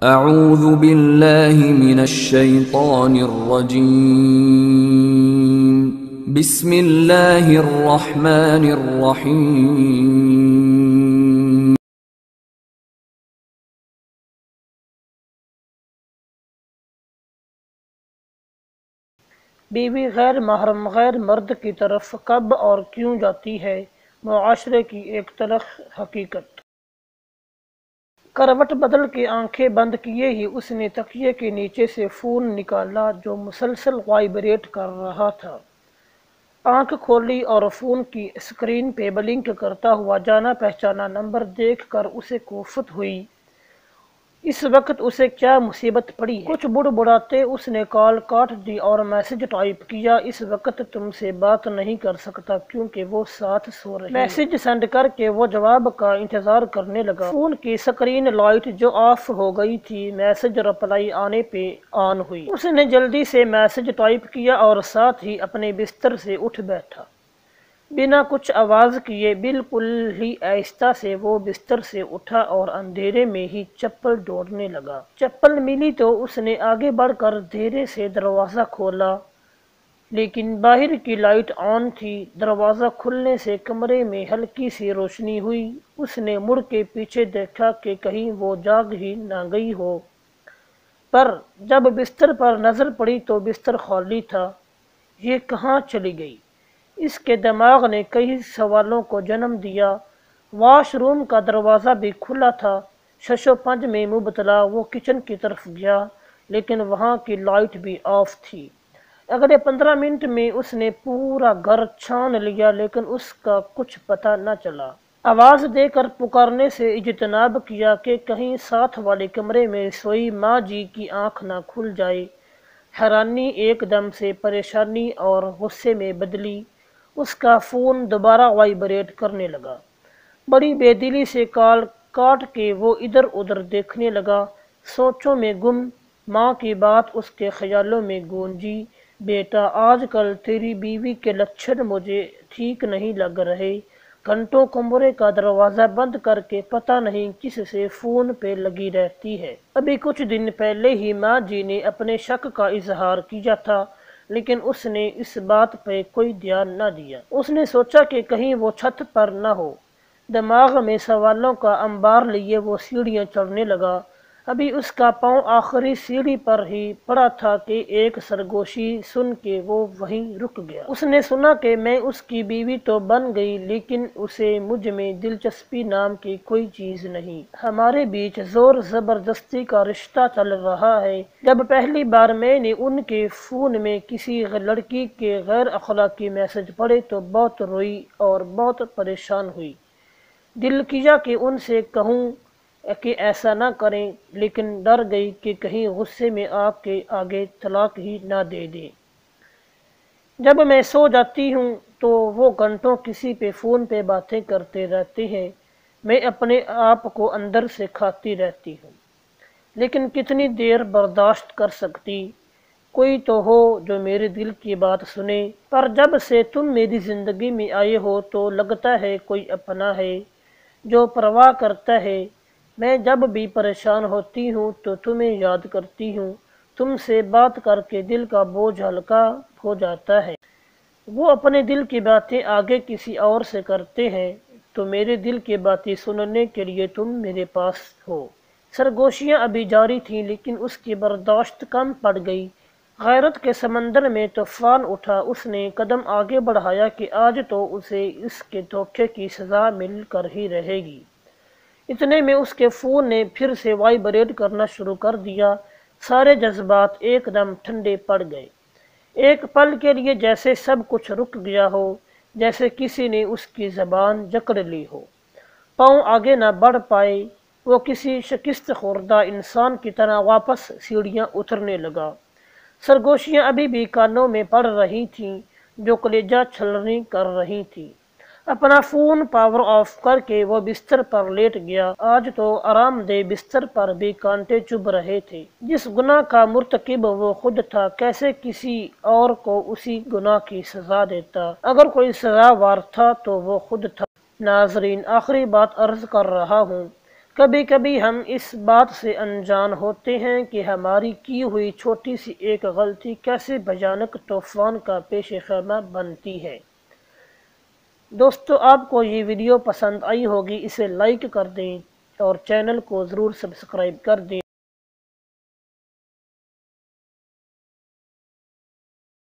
اعوذ باللہ من الشیطان الرجیم بسم اللہ الرحمن الرحیم بیوی غیر محرم غیر مرد کی طرف کب اور کیوں جاتی ہے؟ معاشرے کی ایک تلخ حقیقت۔ کروٹ بدل کے آنکھیں بند کیے ہی اس نے تکیے کے نیچے سے فون نکالا جو مسلسل وائبریٹ کر رہا تھا۔ آنکھ کھولی اور فون کی اسکرین پہ بلنک کرتا ہوا جانا پہچانا نمبر دیکھ کر اسے کوفت ہوئی۔ اس وقت اسے کیا مصیبت پڑی ہے؟ کچھ بڑبڑاتے اس نے کال کاٹ دی اور میسج ٹائپ کیا، اس وقت تم سے بات نہیں کر سکتا کیونکہ وہ ساتھ سو رہی ہے۔ میسج سینڈ کر کے وہ جواب کا انتظار کرنے لگا۔ فون کی سکرین لائٹ جو آف ہو گئی تھی میسج رپلائی آنے پہ آن ہوئی۔ اس نے جلدی سے میسج ٹائپ کیا اور ساتھ ہی اپنے بستر سے اٹھ بیٹھا۔ بنا کچھ آواز کیے بالکل ہی آہستہ سے وہ بستر سے اٹھا اور اندھیرے میں ہی چپل ڈھونڈنے لگا۔ چپل ملی تو اس نے آگے بڑھ کر دھیرے سے دروازہ کھولا، لیکن باہر کی لائٹ آن تھی۔ دروازہ کھلنے سے کمرے میں ہلکی سی روشنی ہوئی۔ اس نے مڑ کے پیچھے دیکھا کہ کہیں وہ جاگ ہی نہ گئی ہو، پر جب بستر پر نظر پڑی تو بستر خالی تھا۔ یہ کہاں چلی گئی؟ اس کے دماغ نے کئی سوالوں کو جنم دیا۔ واش روم کا دروازہ بھی کھلا تھا۔ شش و پنج میں مبتلا وہ کچن کی طرف گیا، لیکن وہاں کی لائٹ بھی آف تھی۔ اگلے 15 منٹ میں اس نے پورا گھر چھان لیا لیکن اس کا کچھ پتہ نہ چلا۔ آواز دے کر پکارنے سے اجتناب کیا کہ کہیں ساتھ والے کمرے میں سوئی ماں جی کی آنکھ نہ کھل جائے۔ حیرانی ایک دم سے پریشانی اور غصے میں بدلی۔ اس کا فون دوبارہ وائبریٹ کرنے لگا۔ بڑی بے دلی سے کال کاٹ کے وہ ادھر ادھر دیکھنے لگا، سوچوں میں گم۔ ماں کی بات اس کے خیالوں میں گونجی، بیٹا آج کل تیری بیوی کے لچھن مجھے ٹھیک نہیں لگ رہے۔ گھنٹوں کمرے کا دروازہ بند کر کے پتہ نہیں کس سے فون پہ لگی رہتی ہے۔ ابھی کچھ دن پہلے ہی ماں جی نے اپنے شک کا اظہار کیا تھا، لیکن اس نے اس بات پہ کوئی دھیان نہ دیا۔ اس نے سوچا کہ کہیں وہ چھت پر نہ ہو۔ دماغ میں سوالوں کا انبار لیے وہ سیڑھیاں چڑھنے لگا۔ ابھی اس کا پاؤں آخری سیڑھی پر ہی پڑا تھا کہ ایک سرگوشی سن کے وہ وہیں رک گیا۔ اس نے سنا کہ میں اس کی بیوی تو بن گئی، لیکن اسے مجھ میں دلچسپی نام کی کوئی چیز نہیں۔ ہمارے بیچ زور زبردستی کا رشتہ چل رہا ہے۔ جب پہلی بار میں نے ان کے فون میں کسی لڑکی کے غیر اخلاقی میسج پڑھے تو بہت روئی اور بہت پریشان ہوئی۔ دل کیا کہ ان سے کہوں کہ ایسا نہ کریں، لیکن ڈر گئی کہ کہیں غصے میں آ کے آگے طلاق ہی نہ دے دیں۔ جب میں سو جاتی ہوں تو وہ گھنٹوں کسی پہ فون پہ باتیں کرتے رہتے ہیں۔ میں اپنے آپ کو اندر سے کھاتی رہتی ہوں، لیکن کتنی دیر برداشت کر سکتی؟ کوئی تو ہو جو میرے دل کی بات سنے۔ پر جب سے تم میری زندگی میں آئے ہو تو لگتا ہے کوئی اپنا ہے جو پرواہ کرتا ہے۔ میں جب بھی پریشان ہوتی ہوں تو تمہیں یاد کرتی ہوں۔ تم سے بات کر کے دل کا بوجھ ہلکا ہو جاتا ہے۔ وہ اپنے دل کی باتیں آگے کسی اور سے کرتے ہیں تو میرے دل کی باتیں سننے کے لیے تم میرے پاس ہو۔ سرگوشیاں ابھی جاری تھیں لیکن اس کی برداشت کم پڑ گئی۔ غیرت کے سمندر میں طوفان اٹھا۔ اس نے قدم آگے بڑھایا کہ آج تو اسے اس کے دھوکے کی سزا مل کر ہی رہے گی۔ اتنے میں اس کے فون نے پھر سے وائبریٹ کرنا شروع کر دیا۔ سارے جذبات ایک دم ٹھنڈے پڑ گئے۔ ایک پل کے لیے جیسے سب کچھ رک گیا ہو، جیسے کسی نے اس کی زبان جکڑ لی ہو۔ پاؤں آگے نہ بڑھ پائے۔ وہ کسی شکست خوردہ انسان کی طرح واپس سیڑھیاں اترنے لگا۔ سرگوشیاں ابھی بھی کانوں میں پڑ رہی تھیں جو کلیجہ چھلنی کر رہی تھیں۔ اپنا فون پاور آف کر کے وہ بستر پر لیٹ گیا۔ آج تو آرام دہ بستر پر بھی کانٹے چبھ رہے تھے۔ جس گناہ کا مرتکب وہ خود تھا، کیسے کسی اور کو اسی گناہ کی سزا دیتا؟ اگر کوئی سزاوار تھا تو وہ خود تھا۔ ناظرین، آخری بات عرض کر رہا ہوں، کبھی کبھی ہم اس بات سے انجان ہوتے ہیں کہ ہماری کی ہوئی چھوٹی سی ایک غلطی کیسے بھیانک طوفان کا پیش خیمہ بنتی ہے۔ دوستو، آپ کو یہ ویڈیو پسند آئی ہوگی، اسے لائک کر دیں اور چینل کو ضرور سبسکرائب کر دیں۔